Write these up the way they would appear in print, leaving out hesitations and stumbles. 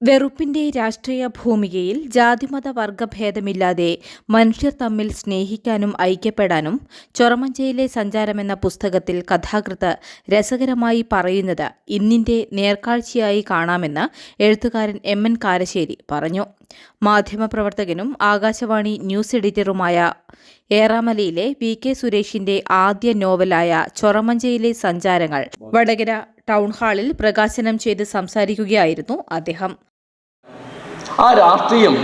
വെറുപ്പിന്റെ രാഷ്ട്രീയ ഭൂമികയിൽ ജാതിമത വർഗഭേദമില്ലാതെ മനുഷ്യർ തമ്മിൽ സ്നേഹിക്കാനും ഐക്യപ്പെടാനും ചൊറമഞ്ചയിലെ സഞ്ചാരമെന്ന പുസ്തകത്തിൽ കഥാകൃത്ത് രസകരമായി പറയുന്നത് ഇന്നിന്റെ നേർക്കാഴ്ചയായി കാണാമെന്ന് എഴുത്തുകാരൻ എം.എൻ. കാരശ്ശേരി പറഞ്ഞു. മാധ്യമപ്രവർത്തകനും ആകാശവാണി ന്യൂസ് എഡിറ്ററുമായ ഏറാമലയിലെ വി.കെ. സുരേഷിന്റെ ആദ്യ നോവലായ ചൊറമഞ്ചയിലെ സഞ്ചാരങ്ങൾ വടകര ടൗൺഹാളിൽ പ്രകാശനം ചെയ്ത് സംസാരിക്കുകയായിരുന്നു അദ്ദേഹം. ആ രാഷ്ട്രീയം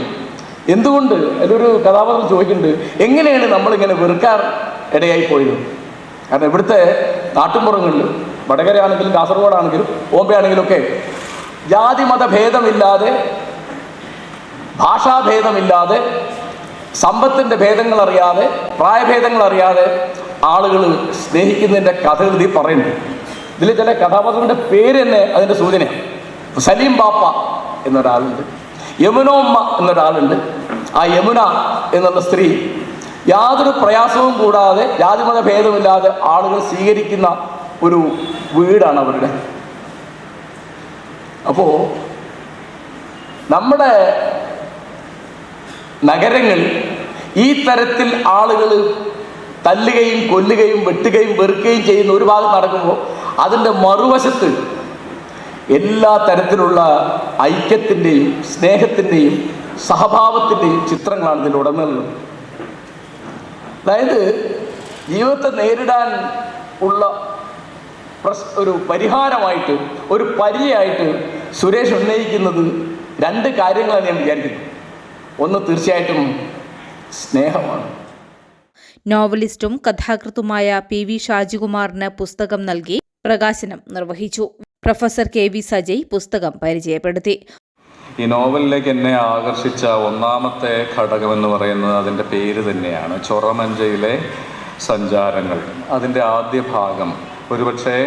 എന്തുകൊണ്ട് എന്നൊരു കഥാപാത്രം ചോദിക്കുന്നുണ്ട്, എങ്ങനെയാണ് നമ്മളിങ്ങനെ വെറുക്കാൻ ഇടയായി പോയത്? കാരണം ഇവിടുത്തെ നാട്ടുമ്പുറങ്ങളിൽ വടകരയാണെങ്കിലും കാസർഗോഡാണെങ്കിലും ബോംബെ ആണെങ്കിലും ഒക്കെ ജാതിമത ഭേദമില്ലാതെ, ഭാഷാഭേദമില്ലാതെ, സമ്പത്തിൻ്റെ ഭേദങ്ങളറിയാതെ, പ്രായഭേദങ്ങളറിയാതെ ആളുകൾ സ്നേഹിക്കുന്നതിൻ്റെ കഥകൃതി പറയുന്നുണ്ട്. ഇതിൽ ചില കഥാപാത്രങ്ങളുടെ പേര് തന്നെ അതിൻ്റെ സൂചനയാണ്. സലീം ബാപ്പ എന്നൊരാളുണ്ട്, യമുനോമ്മ എന്നൊരാളുണ്ട്. ആ യമുന എന്നുള്ള സ്ത്രീ യാതൊരു പ്രയാസവും കൂടാതെ ജാതിമത ഭേദമില്ലാതെ ആളുകൾ സ്വീകരിക്കുന്ന ഒരു വീടാണ് അവരുടെ. അപ്പോൾ നമ്മുടെ നഗരങ്ങളിൽ ഈ തരത്തിൽ ആളുകൾ തല്ലുകയും കൊല്ലുകയും വെട്ടുകയും വെറുക്കുകയും ചെയ്യുന്ന ഒരു ഭാഗം നടക്കുമ്പോൾ അതിൻ്റെ മറുവശത്ത് എല്ലാ തരത്തിലുള്ള ഐക്യത്തിൻ്റെയും സ്നേഹത്തിൻ്റെയും സഹഭാവത്തിൻ്റെയും ചിത്രങ്ങളാണ് ഇതിൻ്റെ ഉടനീളം. അതായത് ജീവിതത്തെ നേരിടാൻ ഉള്ള ഒരു പരിഹാരമായിട്ട്, ഒരു പരിചയമായിട്ട് സുരേഷ് ഉന്നയിക്കുന്നത് രണ്ട് കാര്യങ്ങളാണ് ഞാൻ വിചാരിക്കുന്നത്. ഒന്ന് തീർച്ചയായിട്ടും സ്നേഹമാണ്. നോവലിസ്റ്റും കഥാകൃത്തുമായ പി.വി. ഷാജികുമാറിന് പുസ്തകം നൽകി പ്രകാശനം നിർവഹിച്ചു. പ്രൊഫസർ കെ.വി. സജയ് പുസ്തകം പരിചയപ്പെടുത്തി. ഈ നോവലിലേക്ക് എന്നെ ആകർഷിച്ച ഒന്നാമത്തെ ഘടകമെന്ന് പറയുന്നത് അതിൻ്റെ പേര് തന്നെയാണ്, ചൊറമഞ്ചയിലെ സഞ്ചാരങ്ങൾ. അതിൻ്റെ ആദ്യ ഭാഗം ഒരുപക്ഷെ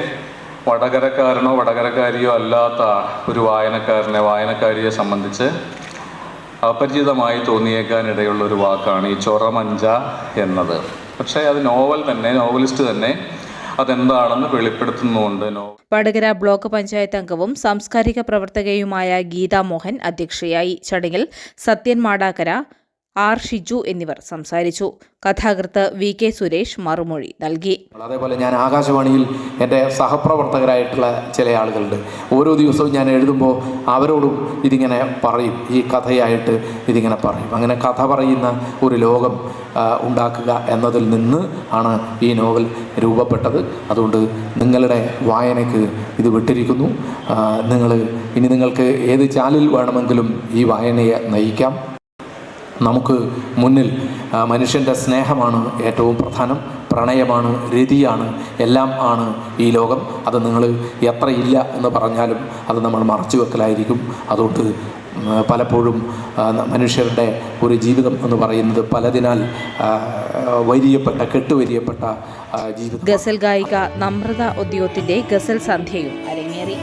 വടകരക്കാരനോ വടകരക്കാരിയോ അല്ലാത്ത ഒരു വായനക്കാരിയെ സംബന്ധിച്ച് അപരിചിതമായി തോന്നിയേക്കാനിടയുള്ള ഒരു വാക്കാണ് ഈ ചൊറമഞ്ച എന്നത്. പക്ഷേ അത് നോവലിസ്റ്റ് തന്നെ അതെന്താണെന്ന് വെളിപ്പെടുത്തുന്നുണ്ട്. വടകര ബ്ലോക്ക് പഞ്ചായത്ത് അംഗവും സാംസ്കാരിക പ്രവർത്തകയുമായ ഗീതാ മോഹൻ അധ്യക്ഷയായി. ചടങ്ങിൽ സത്യൻ മാടാക്കര, ആർ. ഷിജു എന്നിവർ സംസാരിച്ചു. കഥാകൃത്ത് വി.കെ. സുരേഷ് മറുമൊഴി നൽകി. അതേപോലെ ഞാൻ ആകാശവാണിയിൽ എൻ്റെ സഹപ്രവർത്തകരായിട്ടുള്ള ചില ആളുകളുണ്ട്. ഓരോ ദിവസവും ഞാൻ എഴുതുമ്പോൾ അവരോടും ഇതിങ്ങനെ പറയും, ഈ കഥയായിട്ട് ഇതിങ്ങനെ പറയും. അങ്ങനെ കഥ പറയുന്ന ഒരു ലോകം ഉണ്ടാക്കുക എന്നതിൽ നിന്ന് ആണ് ഈ നോവൽ രൂപപ്പെട്ടത്. അതുകൊണ്ട് നിങ്ങളുടെ വായനയ്ക്ക് ഇത് വിട്ടിരിക്കുന്നു. നിങ്ങൾക്ക് ഏത് ചാനൽ വേണമെങ്കിലും ഈ വായനയെ നയിക്കാം. നമുക്ക് മുന്നിൽ മനുഷ്യൻ്റെ സ്നേഹമാണ് ഏറ്റവും പ്രധാനം, പ്രണയമാണ്, രതിയാണ്, എല്ലാം ആണ് ഈ ലോകം. അത് നിങ്ങൾ എത്ര ഇല്ല എന്ന് പറഞ്ഞാലും അത് നമ്മൾ മറച്ചു വെക്കലായിരിക്കും. അതുകൊണ്ട് പലപ്പോഴും മനുഷ്യരുടെ ഒരു ജീവിതം എന്ന് പറയുന്നത് പലതിനാൽ കെട്ടുവരിയപ്പെട്ട ജീവിതം. ഗസൽ ഗായിക നമ്രത ഉദ്യോഗത്തിൻ്റെ ഗസൽ സന്ധ്യയും അരങ്ങേറി.